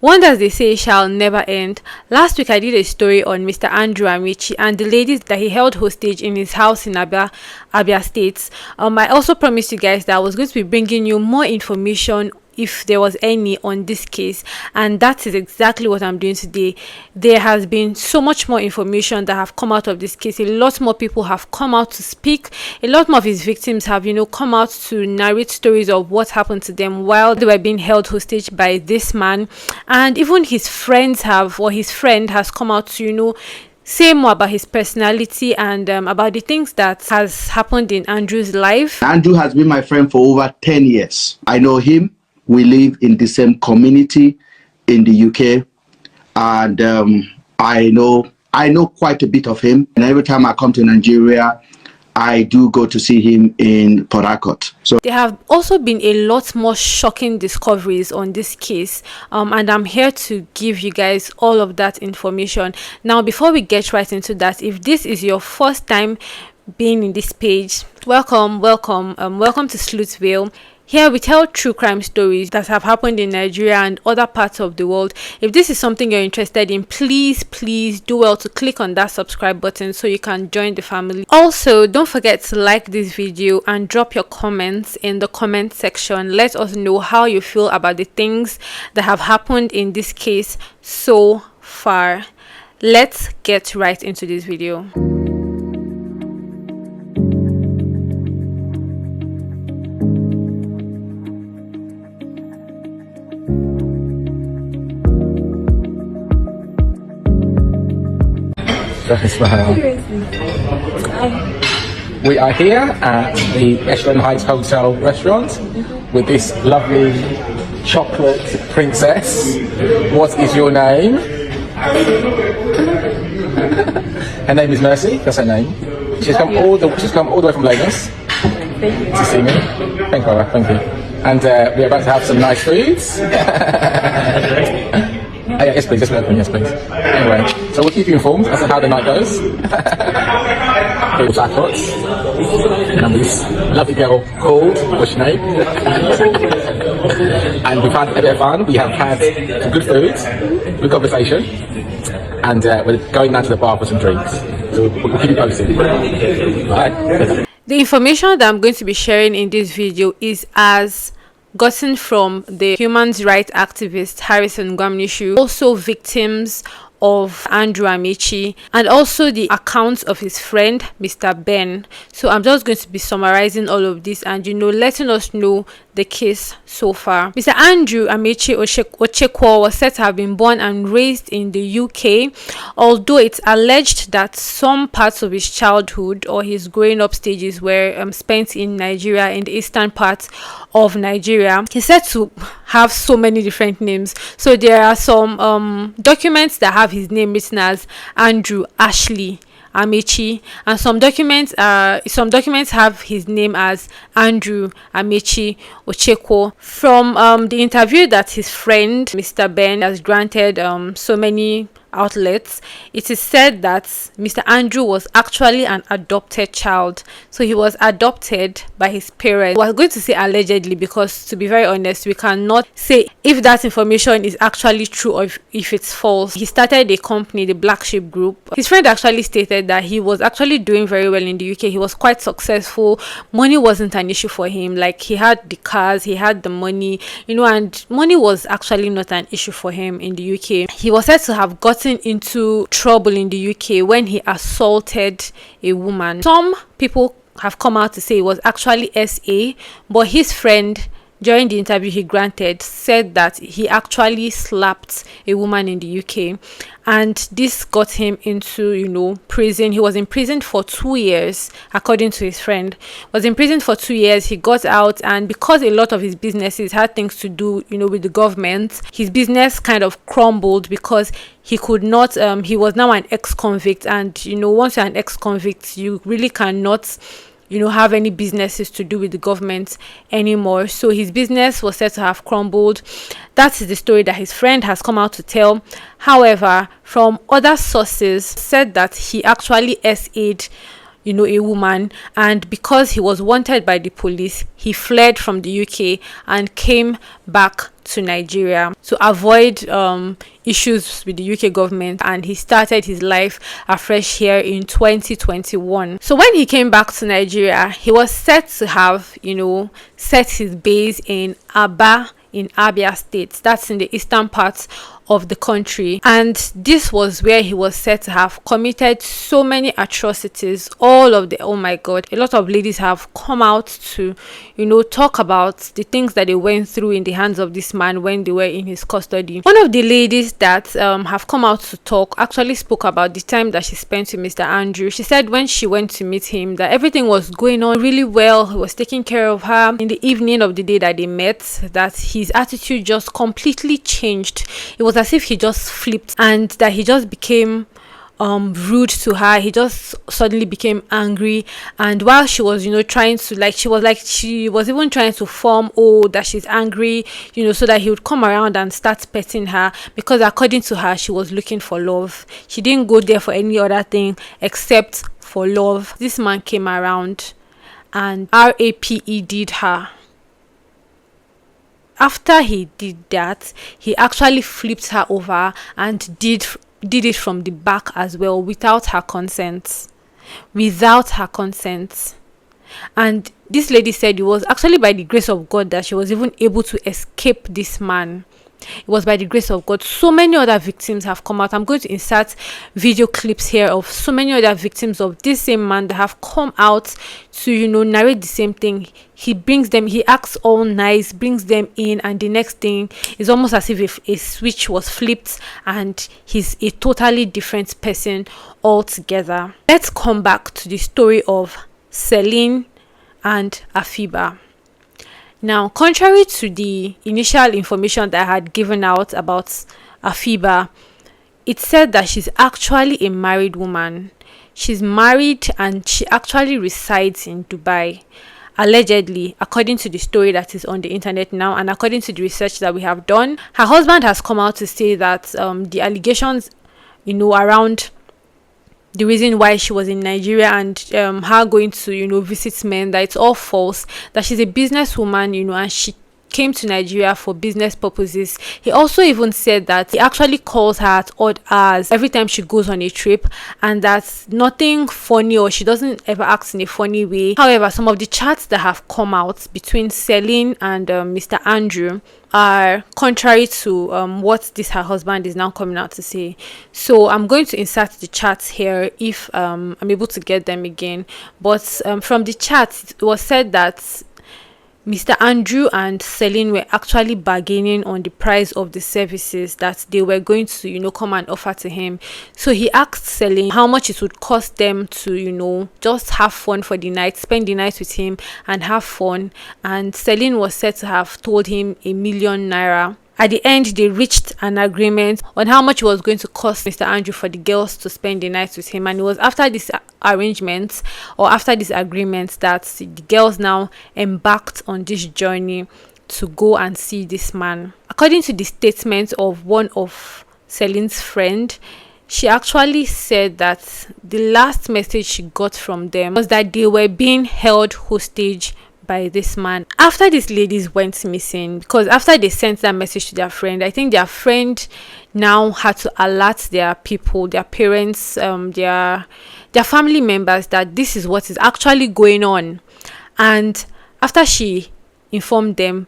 Wonders, they say, shall never end. Last week I did a story on Mr. Andrew AMAECHI and the ladies that he held hostage in his house in Abia State. I also promised you guys that I was going to be bringing you more information, if there was any, on this case, and that is exactly what I'm doing today. There has been so much more information that have come out of this case. A lot more people have come out to speak. A lot more of his victims have, come out to narrate stories of what happened to them while they were being held hostage by this man. And even his friends have, or his friend has come out to, say more about his personality and about the things that has happened in Andrew's life. Andrew has been my friend for over 10 years. I know him. We live in the same community in the UK, and I know quite a bit of him. And every time I come to Nigeria, I do go to see him in Port Harcourt. So there have also been a lot more shocking discoveries on this case, and I'm here to give you guys all of that information. Now, before we get right into that, if this is your first time being in this page, welcome to Sleuthville. Here we tell true crime stories that have happened in Nigeria and other parts of the world. If this is something you're interested in, please do well to click on that subscribe button so you can join the family. Also, don't forget to like this video and drop your comments in the comment section. Let us know how you feel about the things that have happened in this case so far. Let's get right into this video. We are here at the Echelon Heights Hotel restaurant with this lovely chocolate princess. What is your name? Her name is Mercy. That's her name. She's come all the way from Lagos to see me. Thank you, Barbara. Thank you. And we're about to have some nice foods. Yes, please. Just open. Yes, please. Anyway, so we'll keep you informed as to how the night goes. People's efforts. And this lovely girl called, what's your name? And we've had a bit of fun. We have had some good food, good conversation, and we're going down to the bar for some drinks. So we'll keep you posted. Bye. The information that I'm going to be sharing in this video is as gotten from the human rights activist Harrison Gwamnishu, also victims of Andrew AMAECHI, and also the accounts of his friend Mr. Ben. So I'm just going to be summarizing all of this and letting us know the case so far. Mr. Andrew AMAECHI Ochekwo was said to have been born and raised in the UK, although it's alleged that some parts of his childhood or his growing up stages were spent in Nigeria, in the eastern part of Nigeria. He's said to have so many different names. So there are some documents that have his name written as Andrew Ashley AMAECHI, and some documents have his name as Andrew AMAECHI Ochekwo. From the interview that his friend Mr. Ben has granted so many outlets, it is said that Mr. Andrew was actually an adopted child. So he was adopted by his parents. We're going to say allegedly because, to be very honest, we cannot say if that information is actually true or if it's false. He started a company, the Black Sheep Group. His friend actually stated that he was actually doing very well in the UK. He was quite successful. Money wasn't an issue for him. Like, he had the cars, he had the money, and money was actually not an issue for him in the UK. He was said to have gotten into trouble in the UK when he assaulted a woman. Some people have come out to say it was actually SA, but his friend, during the interview he granted, said that he actually slapped a woman in the UK, and this got him into prison. He was in prison for 2 years, according to his friend. Was in prison for 2 years. He got out, and because a lot of his businesses had things to do with the government, his business kind of crumbled because he could not he was now an ex-convict, and once you're an ex-convict, you really cannot have any businesses to do with the government anymore. So his business was said to have crumbled. That is the story that his friend has come out to tell. However, from other sources, said that he actually SA'd a woman, and because he was wanted by the police, he fled from the UK and came back to Nigeria to avoid issues with the UK government, and he started his life afresh here in 2021. So when he came back to Nigeria, he was set to have, set his base in Aba in Abia State. That's in the eastern part of the country, and this was where he was said to have committed so many atrocities. Oh my god, a lot of ladies have come out to talk about the things that they went through in the hands of this man when they were in his custody. One of the ladies that have come out to talk actually spoke about the time that she spent with Mr. Andrew. She said when she went to meet him that everything was going on really well. He was taking care of her. In the evening of the day that they met, that his attitude just completely changed. It was as if he just flipped, and that he just became rude to her. He just suddenly became angry, and while she was trying to she was even trying to form that she's angry, so that he would come around and start petting her, because according to her, she was looking for love. She didn't go there for any other thing except for love. This man came around and raped her. After he did that, he actually flipped her over and did it from the back as well, without her consent. And this lady said it was actually by the grace of God that she was even able to escape this man. It was by the grace of God. So many other victims have come out. I'm going to insert video clips here of so many other victims of this same man that have come out to narrate the same thing. He acts all nice, brings them in, and the next thing is almost as if a switch was flipped and he's a totally different person altogether. Let's come back to the story of Celine and Afibah. Now, contrary to the initial information that I had given out about Afibah, it said that she's actually a married woman. She's married and she actually resides in Dubai. Allegedly, according to the story that is on the internet now, and according to the research that we have done, her husband has come out to say that the allegations, around the reason why she was in Nigeria and her going to visit men, that it's all false, that she's a businesswoman, and she came to Nigeria for business purposes. He also even said that he actually calls her at odd hours every time she goes on a trip, and that's nothing funny, or she doesn't ever act in a funny way. However, some of the chats that have come out between Celine and Mr. Andrew are contrary to what her husband is now coming out to say. So I'm going to insert the chats here if I'm able to get them again. But from the chats, it was said that Mr. Andrew and Celine were actually bargaining on the price of the services that they were going to, come and offer to him. So he asked Celine how much it would cost them to, just have fun for the night, spend the night with him and have fun. And Celine was said to have told him '1,000,000 naira. At the end, they reached an agreement on how much it was going to cost Mr. Andrew for the girls to spend the night with him. And it was after this arrangement, or after this agreement, that the girls now embarked on this journey to go and see this man. According to the statement of one of Celine's friend, she actually said that the last message she got from them was that they were being held hostage by this man after these ladies went missing. Because after they sent that message to their friend, I think their friend now had to alert their people, their parents, their family members, that this is what is actually going on. And after she informed them,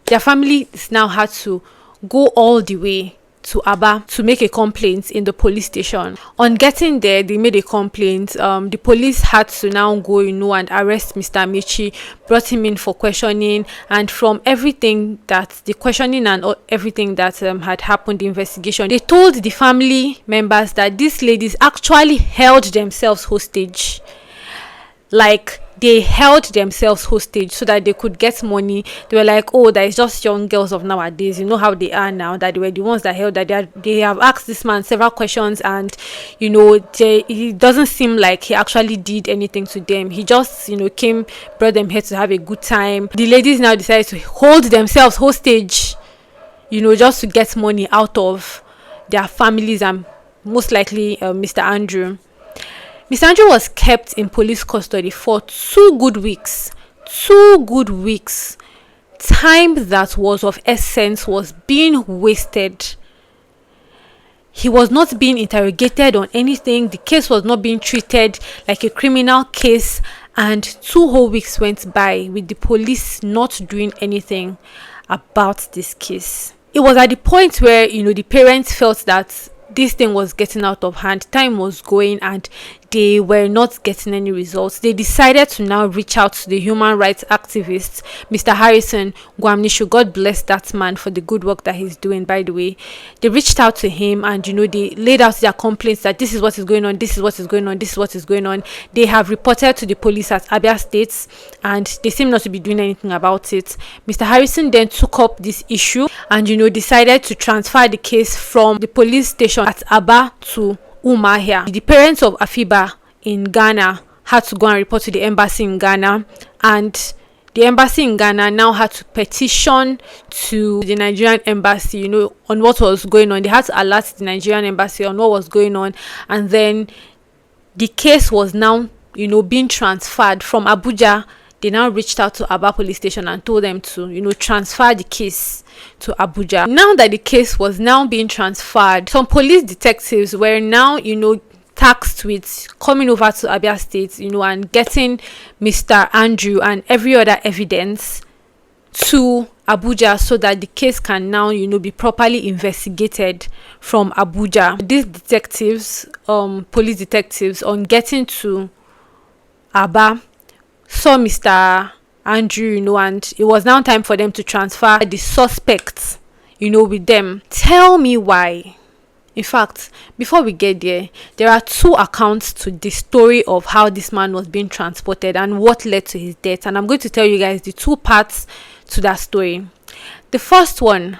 their families now had to go all the way to Aba to make a complaint in the police station. On getting there, they made a complaint. The police had to now go, and arrest Mr. AMAECHI, brought him in for questioning, and from everything that the questioning and everything that had happened, the investigation, they told the family members that these ladies actually held themselves hostage. Like, they held themselves hostage so that they could get money. They were like, oh, that is just young girls of nowadays, how they are now, that they were the ones that held, that they have asked this man several questions, and it doesn't seem like he actually did anything to them. He just came, brought them here to have a good time. The ladies now decided to hold themselves hostage, just to get money out of their families, and most likely Mr. Andrew. Mr. Andrew was kept in police custody for 2 good weeks. 2 good weeks. time that was of essence was being wasted. He was not being interrogated on anything. The case was not being treated like a criminal case, and 2 whole weeks went by with the police not doing anything about this case. It was at the point where, the parents felt that this thing was getting out of hand. Time was going and they were not getting any results. They decided to now reach out to the human rights activist, Mr. Harrison Gwamnishu. God bless that man for the good work that he's doing, by the way. They reached out to him and, they laid out their complaints that this is what is going on, this is what is going on, this is what is going on. They have reported to the police at Abia State and they seem not to be doing anything about it. Mr. Harrison then took up this issue and, decided to transfer the case from the police station at Aba to Umuahia. The parents of Afibah in Ghana had to go and report to the embassy in Ghana, and the embassy in Ghana now had to petition to the Nigerian embassy, on what was going on. They had to alert the Nigerian embassy on what was going on, and then the case was now, being transferred from Abuja. They now reached out to Aba police station and told them to, transfer the case to Abuja. Now that the case was now being transferred, some police detectives were now, tasked with coming over to Abia State, and getting Mr. Andrew and every other evidence to Abuja so that the case can now, be properly investigated from Abuja. These detectives, police detectives, on getting to Aba, saw Mr. Andrew, and it was now time for them to transfer the suspects, with them. Tell me why. In fact, before we get there are 2 accounts to the story of how this man was being transported and what led to his death. And I'm going to tell you guys the 2 parts to that story. The first one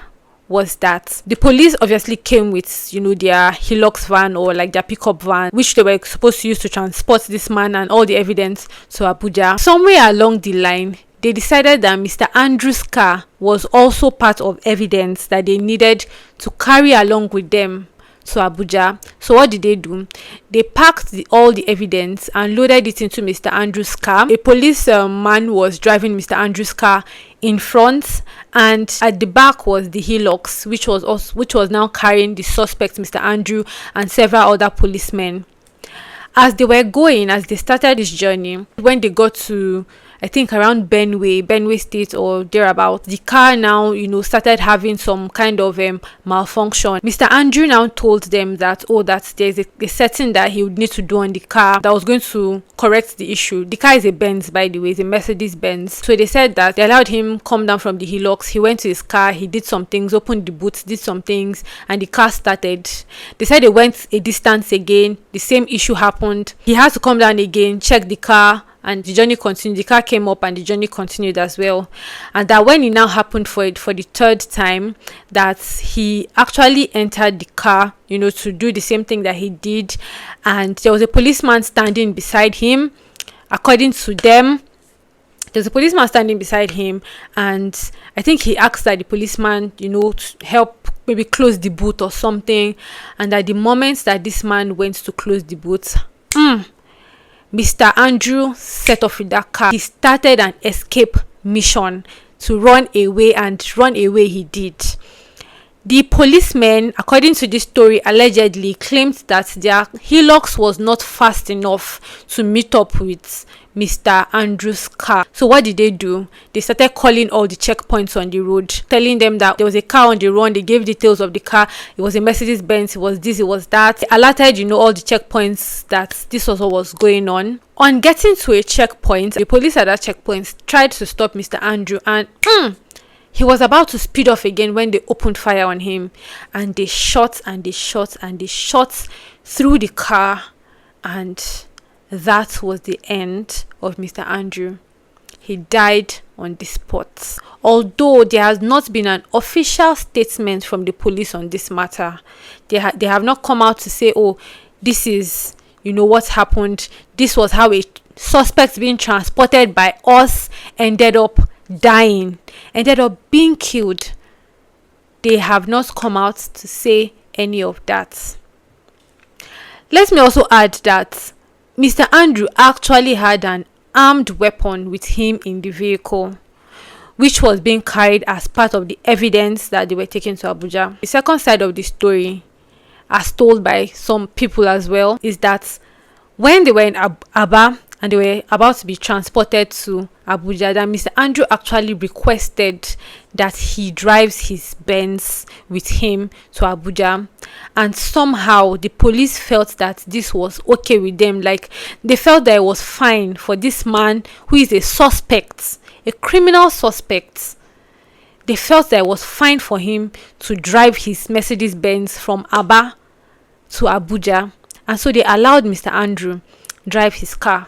was that the police obviously came with, their Hilux van, or like their pickup van, which they were supposed to use to transport this man and all the evidence to Abuja. Somewhere along the line, they decided that Mr. Andrew's car was also part of evidence that they needed to carry along with them to Abuja. So what did they do? They packed all the evidence and loaded it into Mr. Andrew's car. A police man was driving Mr. Andrew's car in front, and at the back was the Hilux, which was now carrying the suspect, Mr. Andrew, and several other policemen. As they started this journey, when they got to, I think, around Benue State or thereabout, the car now, started having some kind of malfunction. Mr. Andrew now told them that there's a setting that he would need to do on the car that was going to correct the issue. The car is a Benz, by the way, it's a Mercedes Benz. So they said that they allowed him come down from the Hilux. He went to his car, he did some things, opened the boot, did some things, and the car started. They said they went a distance again, the same issue happened. He had to come down again, check the car, and the journey continued. The car came up and the journey continued as well. And that when it now happened for the 3rd time, that he actually entered the car, to do the same thing that he did, and there was a policeman standing beside him. According to them, there's a policeman standing beside him, and I think he asked that the policeman, to help maybe close the boot or something. And at the moment that this man went to close the boot, Mr. Andrew set off with that car. He started an escape mission to run away, and run away he did. The policemen, according to this story, allegedly claimed that their Hilux was not fast enough to meet up with Mr. Andrew's car. So what did they do? They started calling all the checkpoints on the road, telling them that there was a car on the run. They gave details of the car. It was a Mercedes Benz. It was this, it was that. They alerted, all the checkpoints that this was what was going on. On getting to a checkpoint, the police at that checkpoint tried to stop Mr. Andrew, and he was about to speed off again when they opened fire on him, and they shot and they shot and they shot through the car, and that was the end of Mr. Andrew. He died on the spot. Although there has not been an official statement from the police on this matter, they have not come out to say, oh, this is, what happened. This was how a suspect being transported by us ended up dying, ended up being killed. They have not come out to say any of that. Let me also add that Mr. Andrew actually had an armed weapon with him in the vehicle, which was being carried as part of the evidence that they were taken to Abuja. The second side of the story, as told by some people as well, is that when they were in Aba and they were about to be transported to Abuja, that Mr. Andrew actually requested that he drives his Benz with him to Abuja, and somehow the police felt that this was okay with them. Like, they felt that it was fine for this man who is a suspect, a criminal suspect. They felt that it was fine for him to drive his Mercedes Benz from Aba to Abuja, and so they allowed Mr. Andrew drive his car.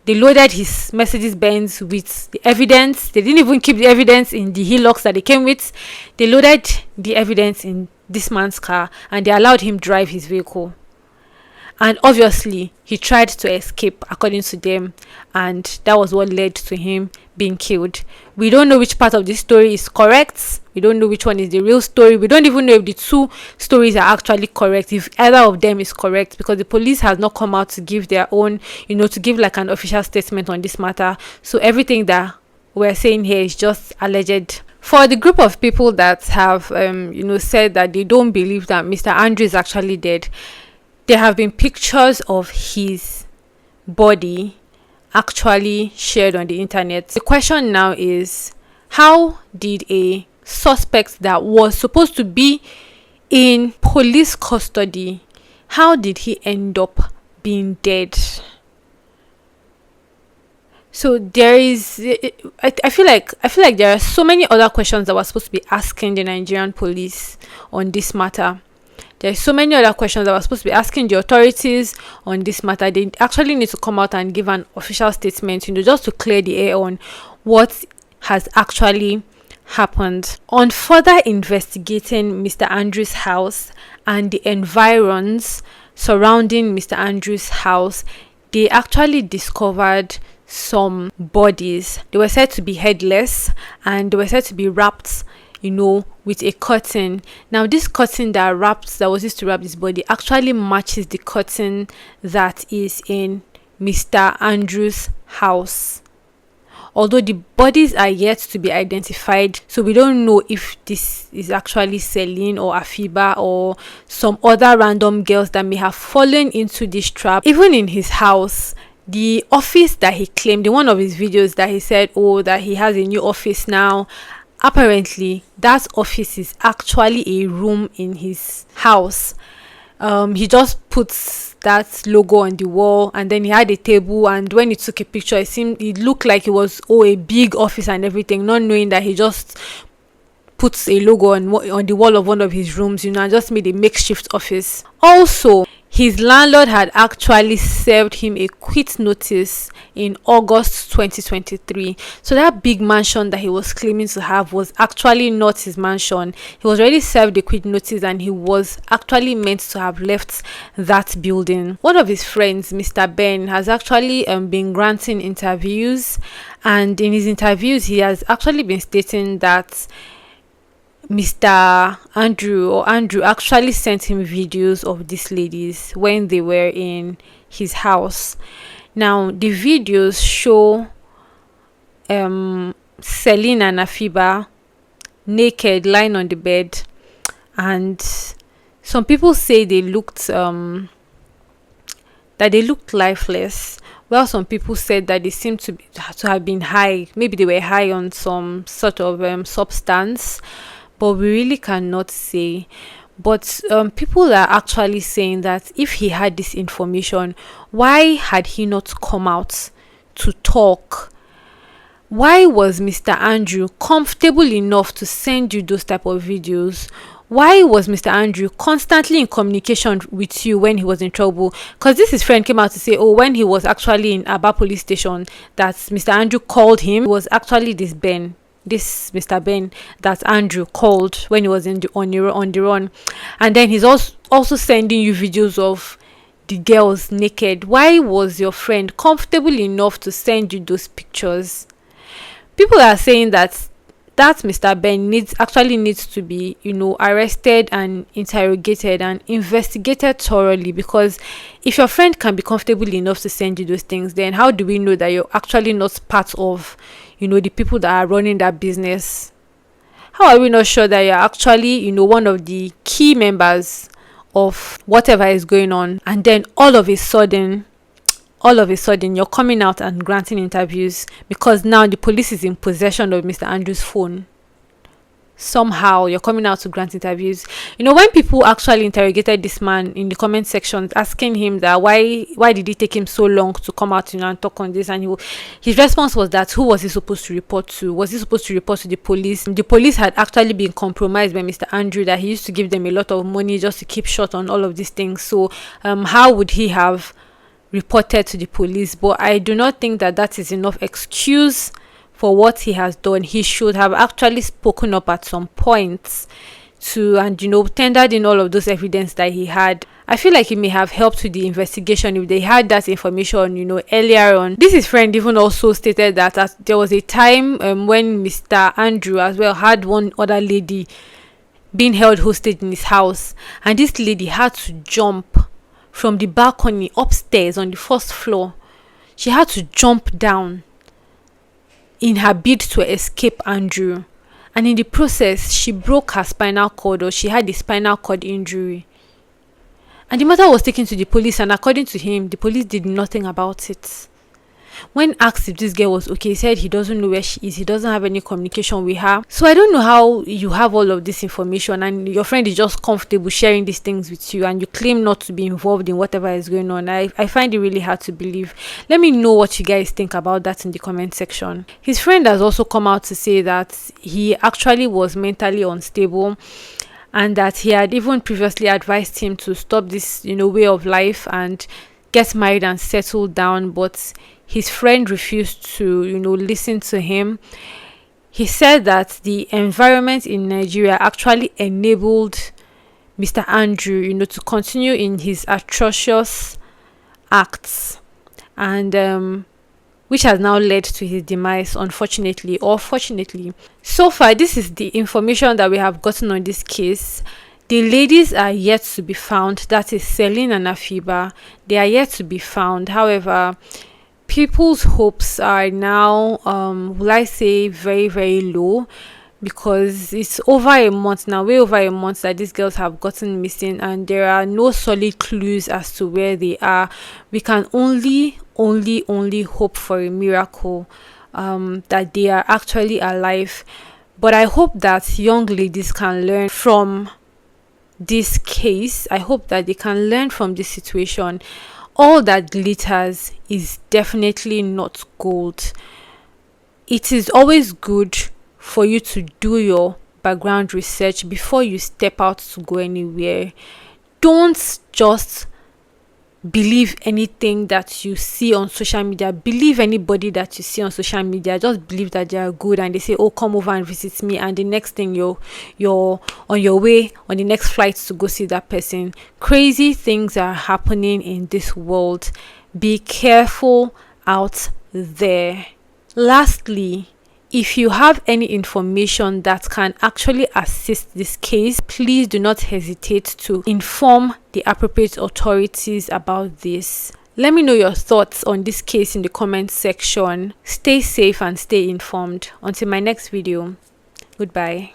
They loaded his Mercedes Benz with the evidence. They didn't even keep the evidence in the Hilux that they came with. They loaded the evidence in this man's car and they allowed him drive his vehicle. And obviously, he tried to escape, according to them, and that was what led to him being killed. We don't know which part of this story is correct. We don't know which one is the real story. We don't even know if the two stories are actually correct, if either of them is correct, because the police has not come out to give their own, to give like an official statement on this matter. So everything that we're saying here is just alleged. For the group of people that have, said that they don't believe that Mr. Andrew is actually dead, there have been pictures of his body actually shared on the internet. The question now is, how did a suspect that was supposed to be in police custody, how did he end up being dead? So there is, I feel like there are so many other questions that we're supposed to be asking the Nigerian police on this matter. There's so many other questions that we're supposed to be asking the authorities on this matter. They actually need to come out and give an official statement, just to clear the air on what has actually happened. On further investigating Mr. Andrew's house and the environs surrounding Mr. Andrew's house, they actually discovered some bodies. They were said to be headless and they were said to be wrapped with a curtain. Now, this curtain that was used to wrap this body actually matches the curtain that is in Mr. Andrew's house. Although the bodies are yet to be identified, so we don't know if this is actually Celine or Afibah or some other random girls that may have fallen into this trap. Even in his house, the office that he claimed in one of his videos, that he said, that he has a new office now. Apparently, that office is actually a room in his house. He just puts that logo on the wall, and then he had a table, and when he took a picture, it looked like it was a big office and everything, not knowing that he just puts a logo on the wall of one of his rooms, and just made a makeshift office. Also, his landlord had actually served him a quit notice in August 2023. So that big mansion that he was claiming to have was actually not his mansion. He was already served a quit notice and he was actually meant to have left that building. One of his friends, Mr. Ben, has actually been granting interviews, and in his interviews he has actually been stating that Mr. Andrew actually sent him videos of these ladies when they were in his house. Now, the videos show Celine and Afibah naked, lying on the bed, and some people say they looked lifeless, while some people said that they seemed to have been high. Maybe they were high on some sort of substance, but we really cannot say. But people are actually saying that if he had this information, why had he not come out to talk? Why was Mr. Andrew comfortable enough to send you those type of videos? Why was Mr. Andrew constantly in communication with you when he was in trouble? Because his friend came out to say, when he was actually in Aba police station, that Mr. Andrew called him. It was actually this Mr. Ben that Andrew called when he was on the run, and then he's also sending you videos of the girls naked. Why was your friend comfortable enough to send you those pictures? People are saying that Mr. Ben needs to be arrested and interrogated and investigated thoroughly, because if your friend can be comfortable enough to send you those things, then how do we know that you're actually not part of the people that are running that business? How are we not sure that you're actually, one of the key members of whatever is going on, and then all of a sudden you're coming out and granting interviews because now the police is in possession of Mr. Andrew's phone? Somehow you're coming out to grant interviews. When people actually interrogated this man in the comment section, asking him that why did it take him so long to come out and talk on this, and his response was that who was he supposed to report to? Was he supposed to report to the police? The police had actually been compromised by Mr. Andrew, that he used to give them a lot of money just to keep short on all of these things. So how would he have reported to the police? But I do not think that is enough excuse for what he has done. He should have actually spoken up at some points and tendered in all of those evidence that he had. I feel like it may have helped with the investigation if they had that information earlier on. His friend even also stated that there was a time when Mr. Andrew as well had one other lady being held hostage in his house, and this lady had to jump from the balcony upstairs on the first floor. She had to jump down in her bid to escape Andrew, and in the process she broke her spinal cord, or she had a spinal cord injury, and the matter was taken to the police, and according to him, the police did nothing about it. When asked if this girl was okay, he said he doesn't know where she is, he doesn't have any communication with her. So I don't know how you have all of this information and your friend is just comfortable sharing these things with you, and you claim not to be involved in whatever is going on. I find it really hard to believe. Let me know what you guys think about that in the comment section. His friend has also come out to say that he actually was mentally unstable, and that he had even previously advised him to stop this way of life and get married and settle down, but his friend refused to listen to him. He said that the environment in Nigeria actually enabled Mr. Andrew to continue in his atrocious acts, and which has now led to his demise, unfortunately or fortunately. So far, this is the information that we have gotten on this case. The ladies are yet to be found. That is Celine and Afibah. They are yet to be found. However, people's hopes are now, will I say, very, very low, because it's over a month now, way over a month, that these girls have gotten missing, and there are no solid clues as to where they are. We can only hope for a miracle, that they are actually alive. But I hope that young ladies can learn from this case. I hope that they can learn from this situation. All that glitters is definitely not gold. It is always good for you to do your background research before you step out to go anywhere. Don't just believe anything that you see on social media. Believe anybody that you see on social media. Just believe that they are good, and they say, oh, come over and visit me, and the next thing you're on your way on the next flight to go see that person. Crazy things are happening in this world. Be careful out there. Lastly, if you have any information that can actually assist this case, please do not hesitate to inform the appropriate authorities about this. Let me know your thoughts on this case in the comment section. Stay safe and stay informed. Until my next video, goodbye.